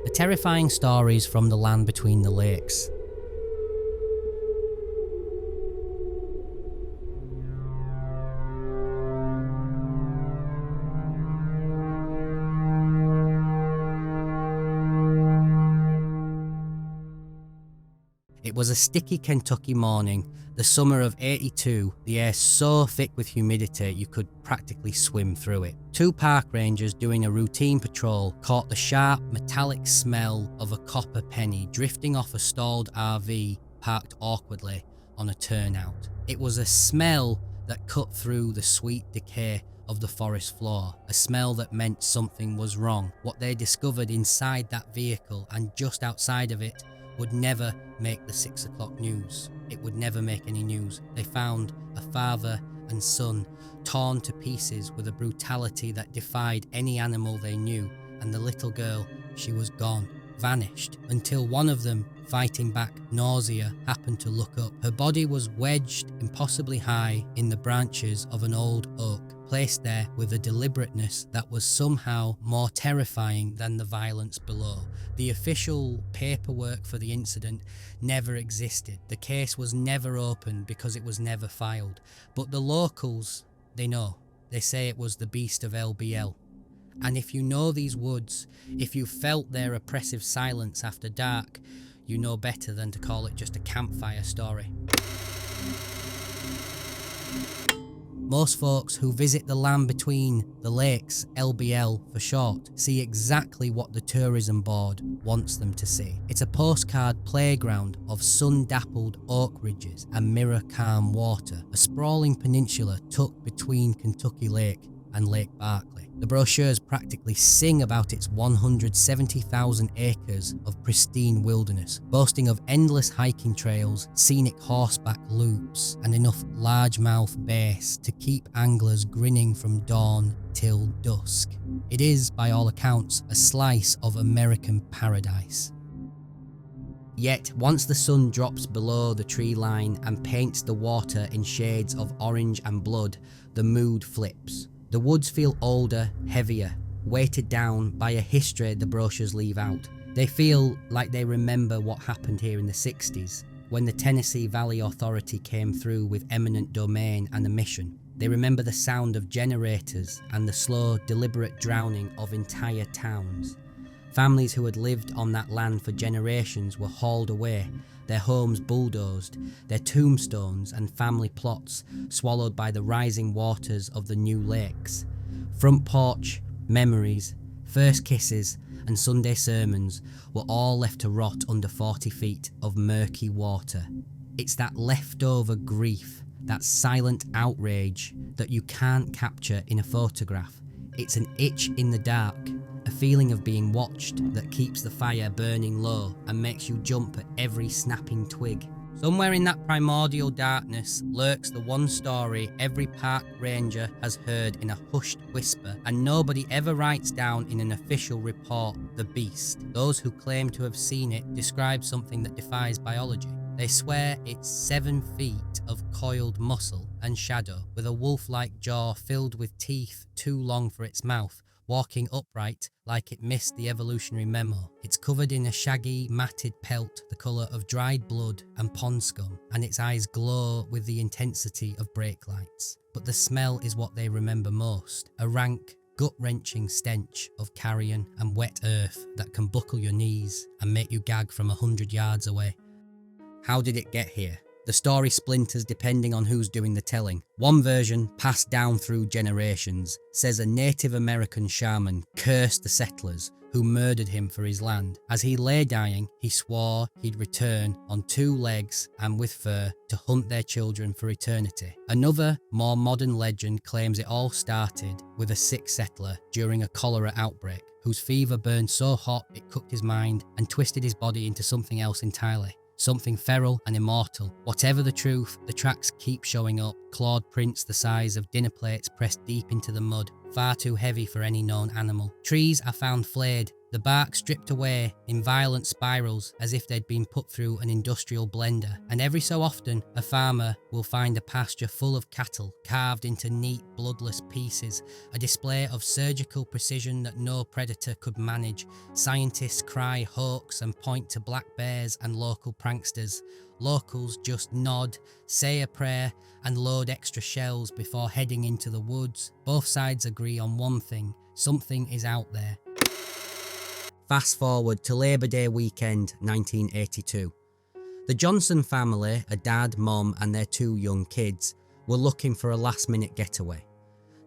The terrifying stories from the land between the lakes. It was a sticky Kentucky morning, the summer of '82, the air so thick with humidity you could practically swim through it. Two park rangers doing a routine patrol caught the sharp metallic smell of a copper penny drifting off a stalled RV parked awkwardly on a turnout. It was a smell that cut through the sweet decay of the forest floor, a smell that meant something was wrong. What they discovered inside that vehicle and just outside of it would never make the 6 o'clock news. It would never make any news. They found a father and son torn to pieces with a brutality that defied any animal they knew, and the little girl, she was gone, vanished, until one of them, fighting back nausea, happened to look up. Her body was wedged impossibly high in the branches of an old oak, placed there with a deliberateness that was somehow more terrifying than the violence below. The official paperwork for the incident never existed. The case was never opened because it was never filed. But the locals, they know. They say it was the beast of LBL. And if you know these woods, if you felt their oppressive silence after dark, you know better than to call it just a campfire story. Most folks who visit the land between the lakes, LBL for short, see exactly what the tourism board wants them to see. It's a postcard playground of sun-dappled oak ridges and mirror-calm water, a sprawling peninsula tucked between Kentucky Lake and Lake Barkley. The brochures practically sing about its 170,000 acres of pristine wilderness, boasting of endless hiking trails, scenic horseback loops, and enough largemouth bass to keep anglers grinning from dawn till dusk. It is, by all accounts, a slice of American paradise. Yet, once the sun drops below the tree line and paints the water in shades of orange and blood, the mood flips. The woods feel older, heavier, weighted down by a history the brochures leave out. They feel like they remember what happened here in the 60s, when the Tennessee Valley Authority came through with eminent domain and a mission. They remember the sound of generators and the slow, deliberate drowning of entire towns. Families who had lived on that land for generations were hauled away, their homes bulldozed, their tombstones and family plots swallowed by the rising waters of the new lakes. Front porch, memories, first kisses and Sunday sermons were all left to rot under 40 feet of murky water. It's that leftover grief, that silent outrage that you can't capture in a photograph. It's an itch in the dark, a feeling of being watched that keeps the fire burning low and makes you jump at every snapping twig. Somewhere in that primordial darkness lurks the one story every park ranger has heard in a hushed whisper, and nobody ever writes down in an official report the beast. Those who claim to have seen it describe something that defies biology. They swear it's 7 feet of coiled muscle and shadow, with a wolf-like jaw filled with teeth too long for its mouth, walking upright like it missed the evolutionary memo. It's covered in a shaggy, matted pelt the colour of dried blood and pond scum, and its eyes glow with the intensity of brake lights. But the smell is what they remember most, a rank, gut-wrenching stench of carrion and wet earth that can buckle your knees and make you gag from 100 yards away. How did it get here? The story splinters depending on who's doing the telling. One version, passed down through generations, says a Native American shaman cursed the settlers who murdered him for his land. As he lay dying, he swore he'd return on 2 legs and with fur to hunt their children for eternity. Another, more modern legend claims it all started with a sick settler during a cholera outbreak, whose fever burned so hot it cooked his mind and twisted his body into something else entirely. Something feral and immortal. Whatever the truth, the tracks keep showing up. Clawed prints the size of dinner plates pressed deep into the mud, far too heavy for any known animal. Trees are found flayed, the bark stripped away in violent spirals as if they'd been put through an industrial blender, and every so often a farmer will find a pasture full of cattle carved into neat bloodless pieces, a display of surgical precision that no predator could manage. Scientists cry hoax and point to black bears and local pranksters. Locals just nod, say a prayer, and load extra shells before heading into the woods. Both sides agree on one thing: something is out there. Fast forward to Labor Day weekend 1982. The Johnson family, a dad, mom and their 2 young kids, were looking for a last-minute getaway.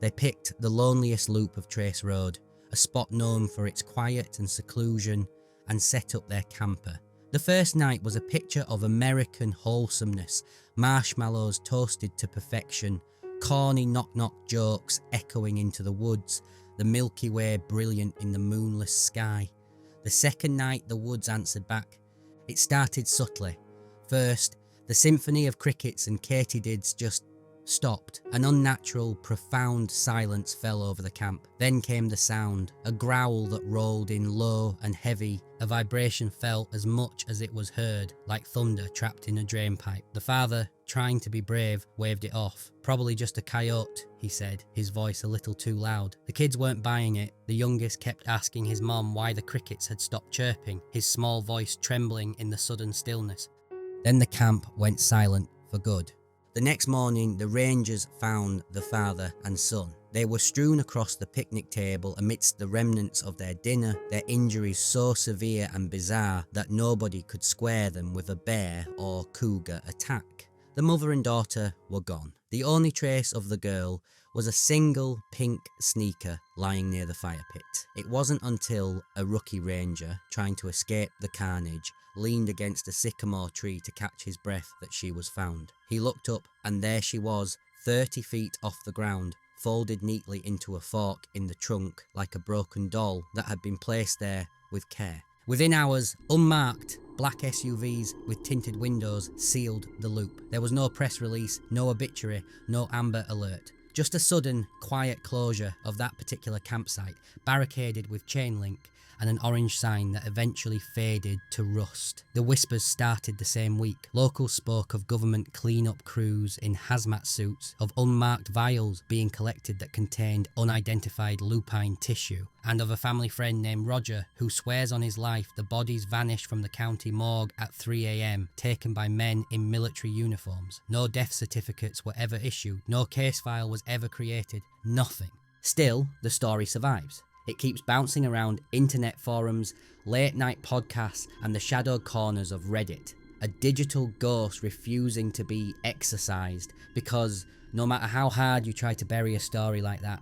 They picked the loneliest loop of Trace Road, a spot known for its quiet and seclusion, and set up their camper. The first night was a picture of American wholesomeness, marshmallows toasted to perfection, corny knock-knock jokes echoing into the woods, the Milky Way brilliant in the moonless sky. The second night the woods answered back. It started subtly. First, the symphony of crickets and katydids just stopped. An unnatural, profound silence fell over the camp. Then came the sound, a growl that rolled in low and heavy. A vibration felt as much as it was heard, like thunder trapped in a drainpipe. The father, trying to be brave, waved it off. "Probably just a coyote," he said, his voice a little too loud. The kids weren't buying it. The youngest kept asking his mom why the crickets had stopped chirping, his small voice trembling in the sudden stillness. Then the camp went silent for good. The next morning, the rangers found the father and son. They were strewn across the picnic table amidst the remnants of their dinner, their injuries so severe and bizarre that nobody could square them with a bear or cougar attack. The mother and daughter were gone. The only trace of the girl was a single pink sneaker lying near the fire pit. It wasn't until a rookie ranger, trying to escape the carnage, leaned against a sycamore tree to catch his breath that she was found. He looked up and there she was, 30 feet off the ground, folded neatly into a fork in the trunk like a broken doll that had been placed there with care. Within hours, unmarked black SUVs with tinted windows sealed the loop. There was no press release, no obituary, no Amber Alert. Just a sudden, quiet closure of that particular campsite, barricaded with chain link and an orange sign that eventually faded to rust. The whispers started the same week. Locals spoke of government clean-up crews in hazmat suits, of unmarked vials being collected that contained unidentified lupine tissue, and of a family friend named Roger who swears on his life the bodies vanished from the county morgue at 3 a.m, taken by men in military uniforms. No death certificates were ever issued, no case file was ever created, nothing. Still, the story survives. It keeps bouncing around internet forums, late-night podcasts, and the shadowed corners of Reddit. A digital ghost refusing to be exorcised because no matter how hard you try to bury a story like that,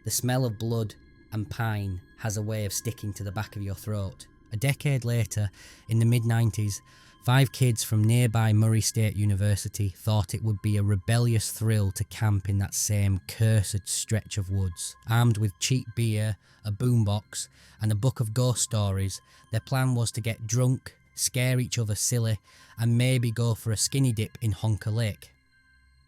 the smell of blood and pine has a way of sticking to the back of your throat. A decade later, in the mid-90s, 5 kids from nearby Murray State University thought it would be a rebellious thrill to camp in that same cursed stretch of woods. Armed with cheap beer, a boombox, and a book of ghost stories, their plan was to get drunk, scare each other silly, and maybe go for a skinny dip in Honker Lake.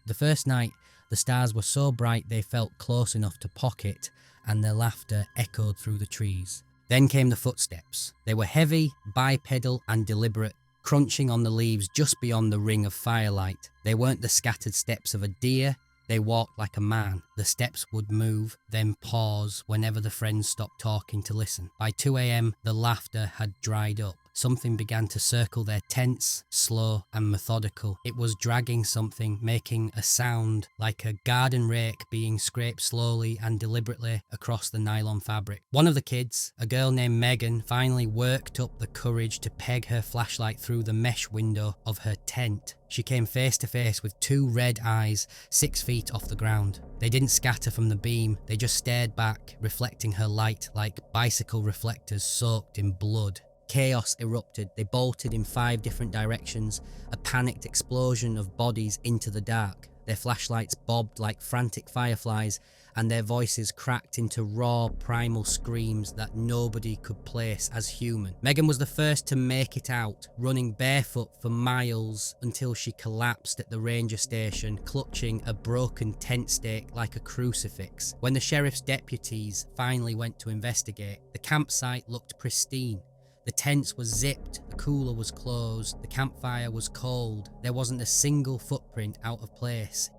The first night, the stars were so bright they felt close enough to pocket, and their laughter echoed through the trees. Then came the footsteps. They were heavy, bipedal, and deliberate, crunching on the leaves just beyond the ring of firelight. They weren't the scattered steps of a deer, they walked like a man. The steps would move, then pause whenever the friends stopped talking to listen. By 2 a.m, the laughter had dried up. Something began to circle their tents, slow and methodical. It was dragging something, making a sound like a garden rake being scraped slowly and deliberately across the nylon fabric. One of the kids, a girl named Megan, finally worked up the courage to peg her flashlight through the mesh window of her tent. She came face to face with 2 red eyes 6 feet off the ground. They didn't scatter from the beam, they just stared back, reflecting her light like bicycle reflectors soaked in blood. Chaos erupted. They bolted in 5 different directions, a panicked explosion of bodies into the dark. Their flashlights bobbed like frantic fireflies, and their voices cracked into raw, primal screams that nobody could place as human. Megan was the first to make it out, running barefoot for miles until she collapsed at the ranger station, clutching a broken tent stake like a crucifix. When the sheriff's deputies finally went to investigate, the campsite looked pristine. The tents were zipped, the cooler was closed, the campfire was cold, there wasn't a single footprint out of place.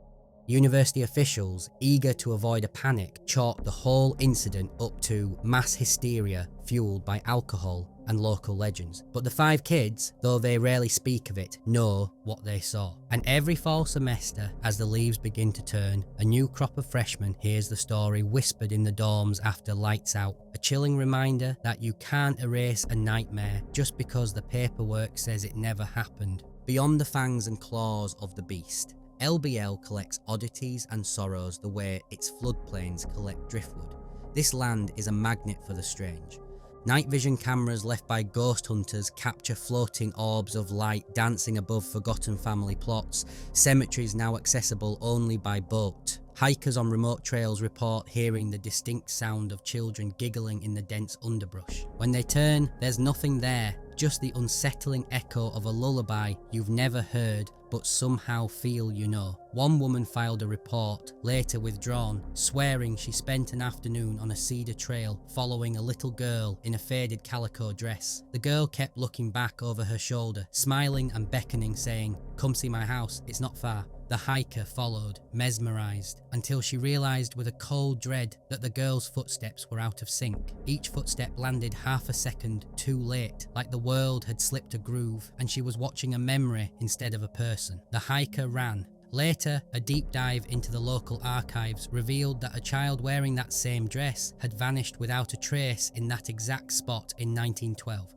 University officials, eager to avoid a panic, chalked the whole incident up to mass hysteria fueled by alcohol and local legends. But the 5 kids, though they rarely speak of it, know what they saw. And every fall semester, as the leaves begin to turn, a new crop of freshmen hears the story whispered in the dorms after lights out. A chilling reminder that you can't erase a nightmare just because the paperwork says it never happened. Beyond the fangs and claws of the beast, LBL collects oddities and sorrows the way its floodplains collect driftwood. This land is a magnet for the strange. Night vision cameras left by ghost hunters capture floating orbs of light dancing above forgotten family plots, cemeteries now accessible only by boat. Hikers on remote trails report hearing the distinct sound of children giggling in the dense underbrush. When they turn, there's nothing there, just the unsettling echo of a lullaby you've never heard but somehow feel you know. One woman filed a report, later withdrawn, swearing she spent an afternoon on a cedar trail following a little girl in a faded calico dress. The girl kept looking back over her shoulder, smiling and beckoning, saying, "Come see my house, it's not far." The hiker followed, mesmerised, until she realised with a cold dread that the girl's footsteps were out of sync. Each footstep landed half a second too late, like the world had slipped a groove and she was watching a memory instead of a person. The hiker ran. Later, a deep dive into the local archives revealed that a child wearing that same dress had vanished without a trace in that exact spot in 1912.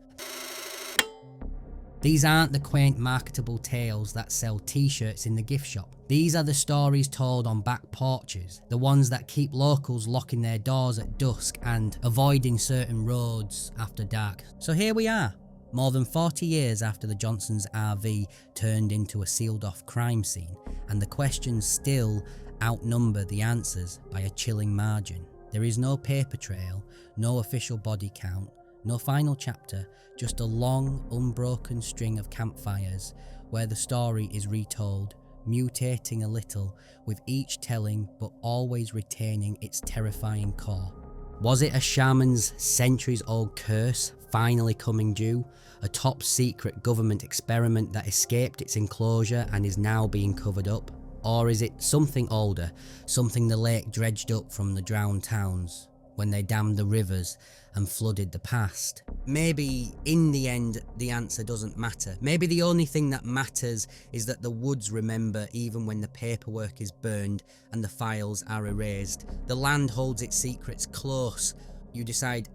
These aren't the quaint marketable tales that sell t-shirts in the gift shop. These are the stories told on back porches, the ones that keep locals locking their doors at dusk and avoiding certain roads after dark. So here we are, more than 40 years after the Johnsons' RV turned into a sealed off crime scene, and the questions still outnumber the answers by a chilling margin. There is no paper trail, no official body count, no final chapter, just a long, unbroken string of campfires where the story is retold, mutating a little with each telling but always retaining its terrifying core. Was it a shaman's centuries-old curse finally coming due? A top-secret government experiment that escaped its enclosure and is now being covered up? Or is it something older, something the lake dredged up from the drowned towns when they dammed the rivers and flooded the past? Maybe in the end the answer doesn't matter. Maybe the only thing that matters is that the woods remember even when the paperwork is burned and the files are erased. The land holds its secrets close. You decide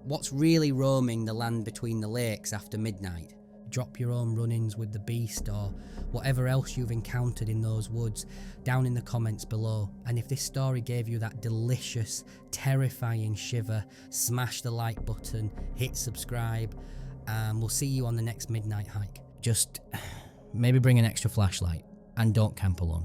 what's really roaming the land between the lakes after midnight. Drop your own run-ins with the beast or whatever else you've encountered in those woods down in the comments below. And if this story gave you that delicious, terrifying shiver, smash the like button, hit subscribe, and we'll see you on the next midnight hike. Just maybe bring an extra flashlight and don't camp alone.